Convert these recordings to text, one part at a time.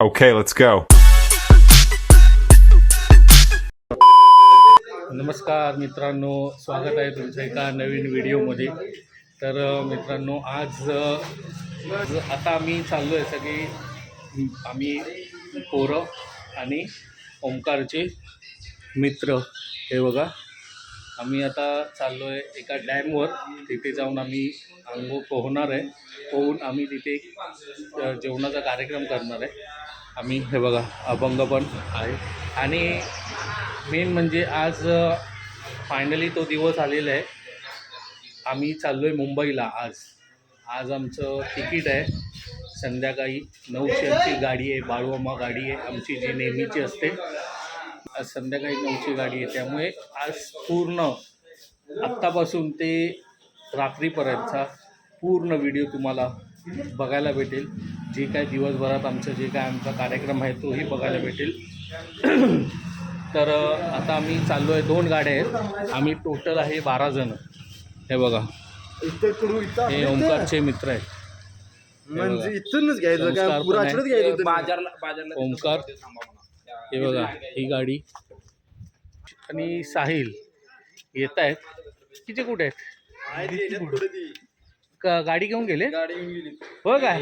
Okay, let's go. नमस्कार मित्रांनो, स्वागत आहे तुमच्या एका नवीन व्हिडिओमध्ये. तर मित्रांनो, आज आता आम्ही चाललो आहे सगळी, आम्ही पोरं आणि ओमकारचे मित्र. हे बघा, आम्ही आता चाललो आहे एका डॅमवर. तिथे जाऊन आम्ही पोहणार आहे. पोहून आम्ही तिथे जेवणाचा कार्यक्रम करणार आहे. आम्ही हे बघा, अभंग पण आहे. आणि मेन म्हणजे आज फायनली तो दिवस आलेला आहे. आम्ही चाललो आहे मुंबईला. आज आमचं तिकीट आहे. संध्याकाळी 9ची गाडी आहे, बाळूमामा गाडी आहे आमची, जी नेहमीची असते. आज संध्याकाळी 9ची गाडी आहे. त्यामुळे आज पूर्ण आत्तापासून ते रात्रीपर्यंतचा पूर्ण व्हिडिओ तुम्हाला बघायला भेटेल. जे काय दिवसभरात आमचा कार्यक्रम आहे तोही बघायला भेटेल. तर आता आम्ही चाललो आहे, 2 गाड्या आहेत. आम्ही टोटल आहे 12 जण. हे बघा, हे ओमकारचे मित्र आहेत. म्हणजे इथूनच घ्यायचं का पुरा आठवड्यात घ्यायचं बाजारला ओमकार. हे बघा, ही गाडी आणि साहिल येत आहेत. तिचे कुठे आहेत? गाडी घेऊन गेले? हो काय?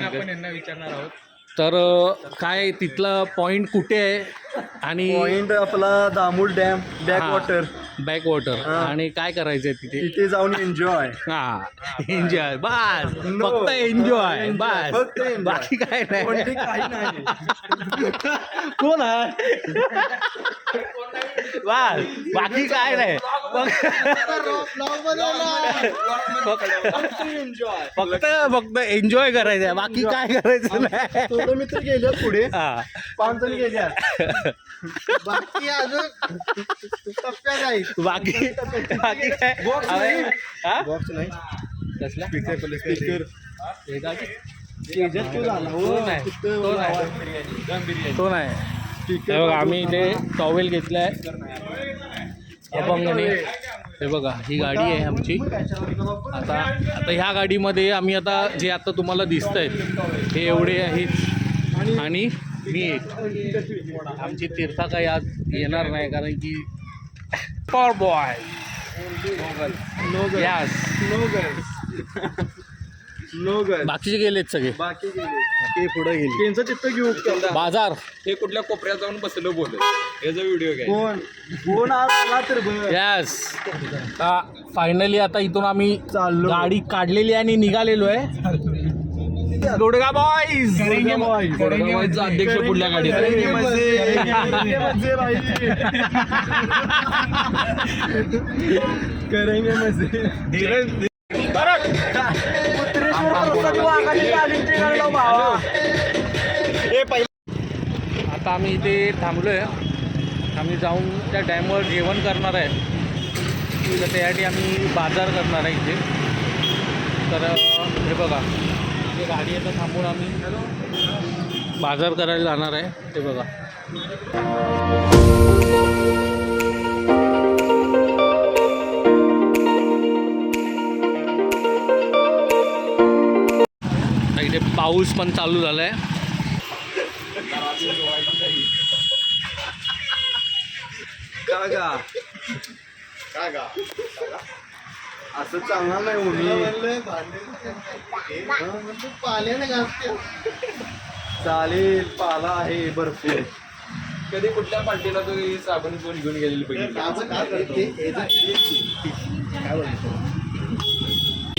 आपण यांना विचारणार आहोत. तर काय तिथला पॉइंट कुठे आहे? आणि पॉइंट आपला दामूल डॅम, बॅकवॉटर. आणि काय करायचंय तिथे जाऊन एन्जॉय. एन्जॉय बस, फक्त एन्जॉय बस, बाकी काय नाही. कोण आहे बस, बाकी काय नाही. फक्त एन्जॉय करायचंय, बाकी काय करायचं नाही. मित्र गेले पुढे, 5 जण गेले. बाकी अजून बाकी काय? बॉक्स नाही कसला स्पीकर तो नाही. हे बघा, आम्ही इथे टॉवेल घेतलाय अपंगने. हे बघा, ही गाडी आहे आमची. आता ह्या गाडीमध्ये आम्ही जे आता तुम्हाला दिसत आहेत हे एवढे आहेत. आणि मी एक, आमची तीर्था काही आज येणार नाही, कारण की पॉवर बॉय बाकीचे गेलेत सगळे. बाकी गेले, पुढे गेले. त्यांचं चित्त घेऊ बाजार. हे कुठल्या कोपऱ्यात जाऊन बसलो बोल, याचा व्हिडिओ घ्या. कोण आला तर यस. फायनली आता इथून आम्ही चाललो, गाडी काढलेली आणि निघालेलो आहे. गोडगा बॉईज, गोडगावचा अध्यक्ष पुढल्या गाडीत. करेंगे मजे. आता आम्ही इथे थांबलो आहे. आम्ही जाऊन त्या डॅमवर जेवण करणार आहे. तर त्यासाठी आम्ही बाजार करणार आहे इथे. तर हे बघा, हे गाडी आता थांबून आम्ही बाजार करायला जाणार आहे. ते बघा, इथे पाऊस पण चालू झाला आहे. असं चांगला नाही चालेल. पाला आहे भरपूर. कधी कुठल्या पार्टीला तू साबण कोण घेऊन गेलेली बघितली?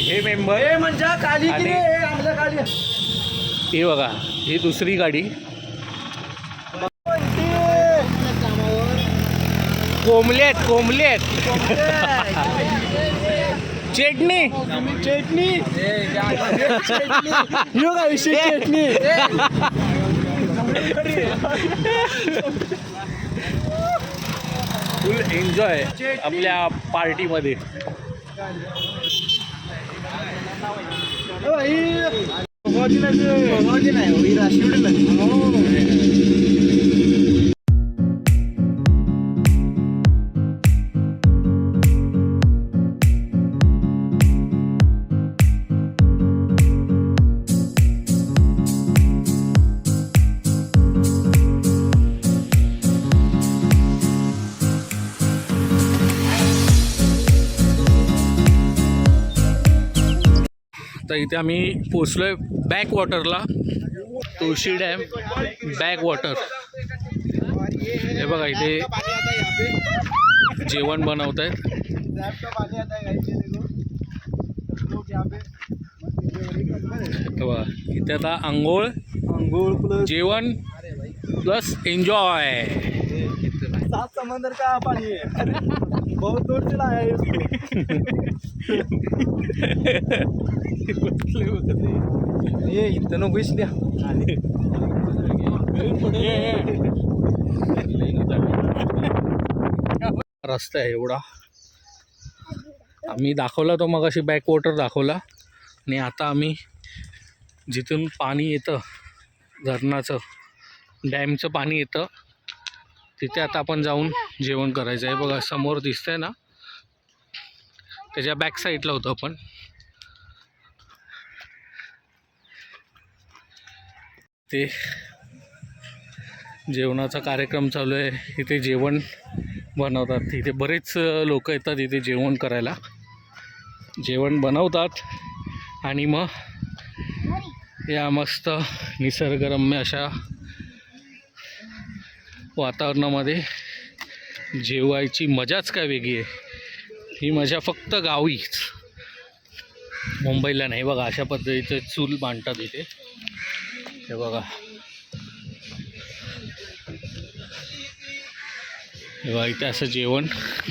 हे मेंबर म्हणजे खाली आणि हे बघा, ही दुसरी गाडी. कोंबलेट चटणी यो का विषय चटणी. फुल एन्जॉय आपल्या पार्टीमध्ये. तर इथे आम्ही पोचलोय बॅक वॉटरला, तुळशी डॅम बॅक वॉटर. हे बघा इथे जेवण बनवत आहेत. इथे आता आंघोळ जेवण प्लस एन्जॉय. सात समंदर का पानी है, बहुत दूर से लाया है इसको. ये इतना घुस द्या. रस्ता आहे एवढा. आम्ही दाखवला तो मगाशी बॅक वॉटर दाखवला आणि आता आम्ही जिथून पाणी येतं धरणाचं डॅमचं पाणी येतं तिथे आता आपण जाऊन जेवण करायचं आहे. बघा समोर दिसतंय ना, त्याच्या बॅक साईडला होतं आपण. ते जेवणाचा कार्यक्रम चालू आहे. इथे जेवण बनवतात. इथे बरेच लोक येतात इथे जेवण करायला. जेवण बनवतात आणि मग या मस्त निसर्गरम्य अशा वातावरणामध्ये जेवायची मजाच काय वेगळी आहे. ही मजा फक्त गावीच, मुंबईला नाही. बघा अशा पद्धतीचे चूल मांडतात इथे. हे बघा, हे बघा इथे असं जेवण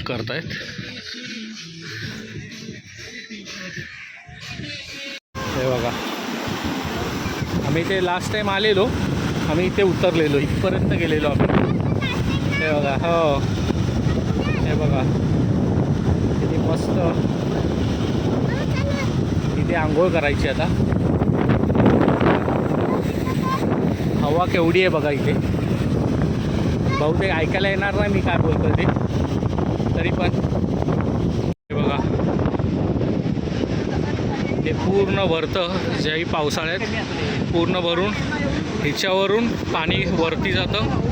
करतायत. हे बघा, आम्ही इथे लास्ट टाईम आलेलो, आम्ही इथे उतरलेलो, इथपर्यंत गेलेलो आम्ही. हे बघा, हो हे बघा किती मस्त. इथे आंघोळ करायची आता. हवा केवढी आहे बघा इथे. बहुतेक ऐकायला येणार नाही मी काय बोलतो ते, तरी पण हे बघा ते पूर्ण भरतं. ज्याही पावसाळ्यात पूर्ण भरून ह्याच्यावरून पाणी वरती जातं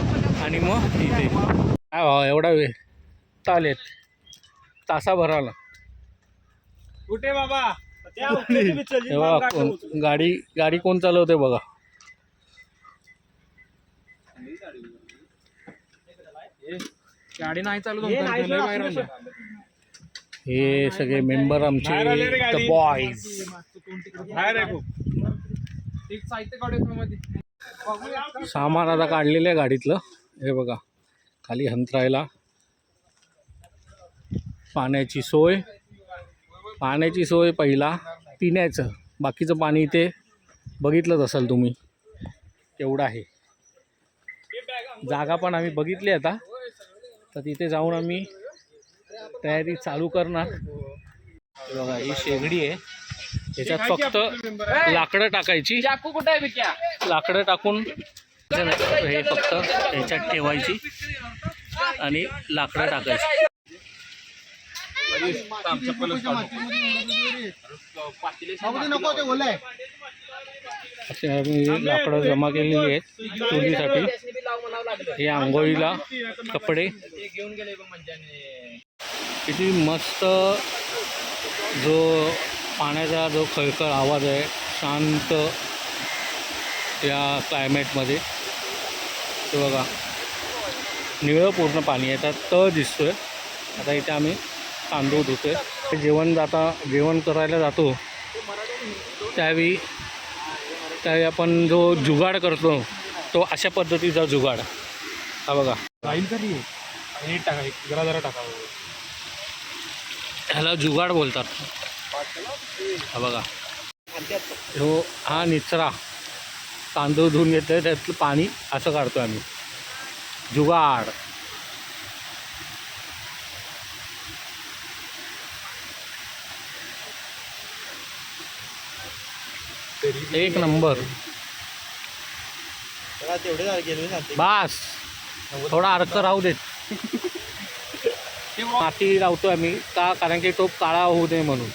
आणि मग इथे काय भाव एवढा वेळ चालेल तासाभराला. कुठे बाबा हे बघा गाडी कोण चालवते बघा. गाडी नाही चालू. हे सगळे मेंबर आमचे बॉईज. सामान आता काढलेलं आहे गाडीतलं. हे बघा खाली हंतरायला पाण्याची सोय पहिला, पिण्याचं बाकीचं पाणी इथे बघितलंच असाल तुम्ही केवढं आहे. जागा पण आम्ही बघितली आता, तर तिथे जाऊन आम्ही तयारी चालू करणार. बघा ही शेगडी आहे, त्याच्यात फक्त लाकडं टाकायची. लाकडं टाकून हे फक्त ह्याच्यात ठेवायची आणि लाकडं टाकायची. असे आम्ही लाकडं जमा केलेली आहेत चुलीसाठी. हे आंघोळीला कपडे. किती मस्त जो पाण्याचा जो खळखळ आवाज आहे शांत या क्लायमेटमध्ये. ते बघा निळं पूर्ण पाणी आहे, त्यात तळ दिसतोय. आता इथे आम्ही तांदूळ धुतोय. जेवण करायला जातो त्यावेळी आपण जो जुगाड करतो तो अशा पद्धतीचा जुगाड. हा बघा जरा टाकावं, ह्याला जुगाड बोलतात. हा बघा हा निचरा तांदूळ धुवून घेतोय त्यातलं पाणी असं काढतो आम्ही. जुगाड. एक नंबर. बास थोडा अर्क राहू देत. माती लावतो आम्ही का, कारण की टोप काळा होऊ नये म्हणून.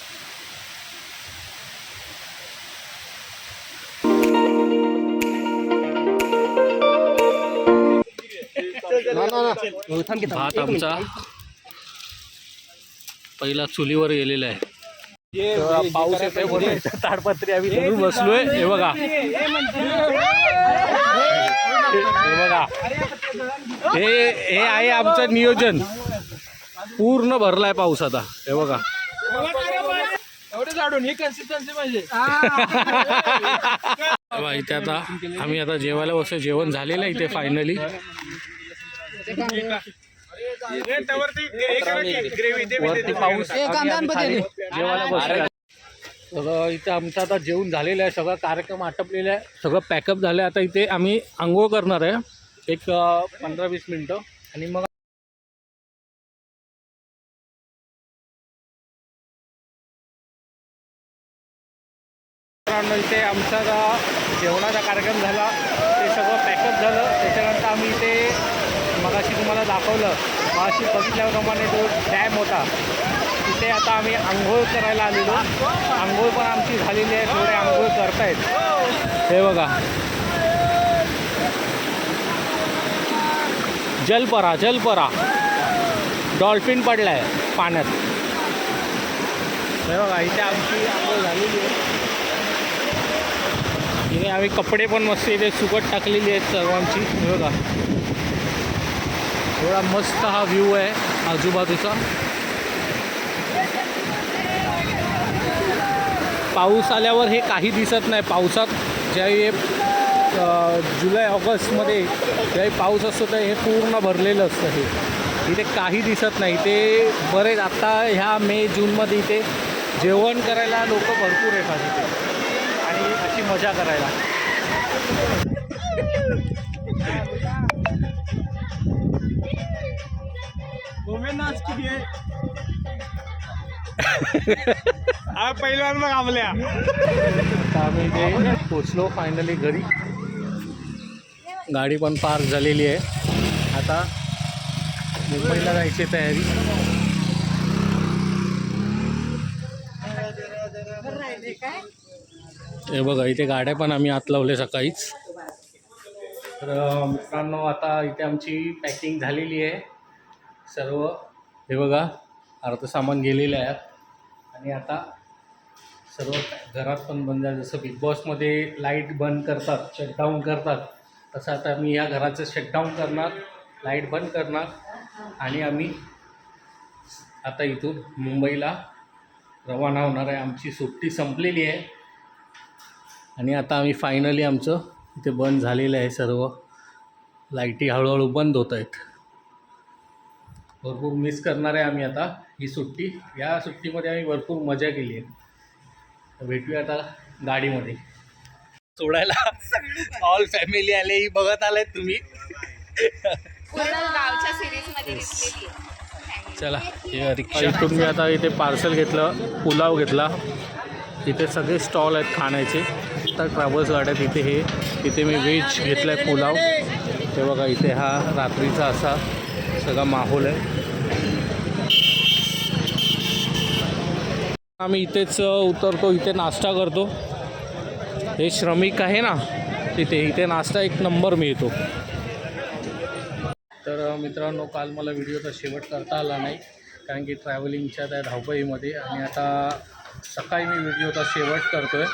भात आमचा पहिला चुलीवर गेलेला आहे. तेव्हा पाऊस येतोय म्हणून ताडपत्री आम्ही धरून बसलोय. हे बघा, हे बघा, हे आहे आमचं नियोजन. पूर्ण भरलाय पाऊस आता. हे बघा, एवढे झाडून ही कन्सिस्टन्सी पाहिजे. इथे आता आम्ही आता जेवायला बसलो. जेवण झालेलं आहे इथे फायनली. वरती पाऊस जेवायला बसलो. सगळं इथे आमचं आता जेवण झालेलं आहे. सगळा कार्यक्रम आटपलेला आहे. सगळं पॅकअप झालं आहे. आता इथे आम्ही आंघोळ करणार आहे एक 15-20 मिनटं आणि मग इथे आमचा जेवणाचा कार्यक्रम झाला. ते सगळं पॅकअप झालं. त्याच्यानंतर आम्ही इथे मगाशी तुम्हाला दाखवलं, मगाशी बघितल्याप्रमाणे जो डॅम होता तिथे आता आम्ही आंघोळ करायला आलेलो. आंघोळ पण आमची झालेली आहे. थोडे आंघोळ करतायत. हे बघा, जलपरा डॉल्फिन पडलाय पाण्यात. हे बघा, इथे आमची आंघोळ झालेली आहे. इथे आम्ही कपडे पण मस्त इथे सुकट टाकलेली आहेत सर्वांची. हे बघा, एवढा मस्त हा व्ह्यू आहे आजूबाजूचा. पाऊस आल्यावर हे काही दिसत नाही. पावसात ज्यावेळी जुलै ऑगस्टमध्ये ज्यावेळी पाऊस असतो तर हे पूर्ण भरलेलं असतं. हे इथे काही दिसत नाही. ते बरेच आता ह्या मे जूनमध्ये इथे जेवण करायला लोक भरपूर येतात इथे आणि अशी मजा करायला. पहिल्यांदा मग आमल्या आम्ही इथे पोचलो फायनली घरी. गाडी पण पार्क झालेली आहे. आता मुंबईला जायची तयारी. हे बघा, इथे गाड्या पण आम्ही आत लावले सकाळीच. तर मित्रांनो, आता इथे आमची पॅकिंग झालेली आहे सर्व. हे बघा, अर्ध सामान गेलेलं आहे आणि आता सर्व घरात पण बंद आहे. जसं बिग बॉसमध्ये लाईट बंद करतात, शटडाऊन करतात, तसं आता मी या घराचं शटडाऊन करणार, लाईट बंद करणार आणि आम्ही आता इथून मुंबईला रवाना होणार आहे. आमची सुट्टी संपलेली आहे आणि आता आम्ही फायनली आमचं इथे बंद झालेलं आहे. सर्व लाईटी हळूहळू बंद होत आहेत. भरपूर मिस करणार आहे आम्ही आता ही सुट्टी. या सुट्टीमध्ये आम्ही भरपूर मजा केली आहे. भेटूया आता गाडीमध्ये. सोडायला ऑल फॅमिली आले. ही बघत आलाय तुम्ही. गावच्या सिरीजमध्ये घेतलेली आहे. चला, हे रिक्षा. इथून मी आता इथे पार्सल घेतलं, पुलाव घेतला. इथे सगळे स्टॉल आहेत खाण्याचे. तर ट्रॅव्हल्स गाड्यात इथे मी व्हेज घेतलं आहे पुलाव. ते बघा, इथे हा रात्रीचा असा सगळा माहोल आहे. आम्ही इथेच उतरतो, इथे नाश्ता करतो. हे श्रमिक आहे ना इथे नाश्ता एक नंबर मिळतो. तर मित्रांनो, काल मला व्हिडिओचा शेवट करता आला नाही कारण की ट्रॅव्हलिंगच्या त्या धावपळीमध्ये, आणि आता सकाळी मी व्हिडिओचा शेवट करतो आहे.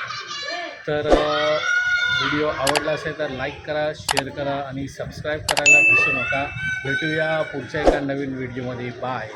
तर व्हिडिओ आवडला असेल तर लाईक करा, शेअर करा आणि सबस्क्राईब करायला विसरू नका. भेटूया पुढच्या एका नवीन व्हिडिओमध्ये. बाय.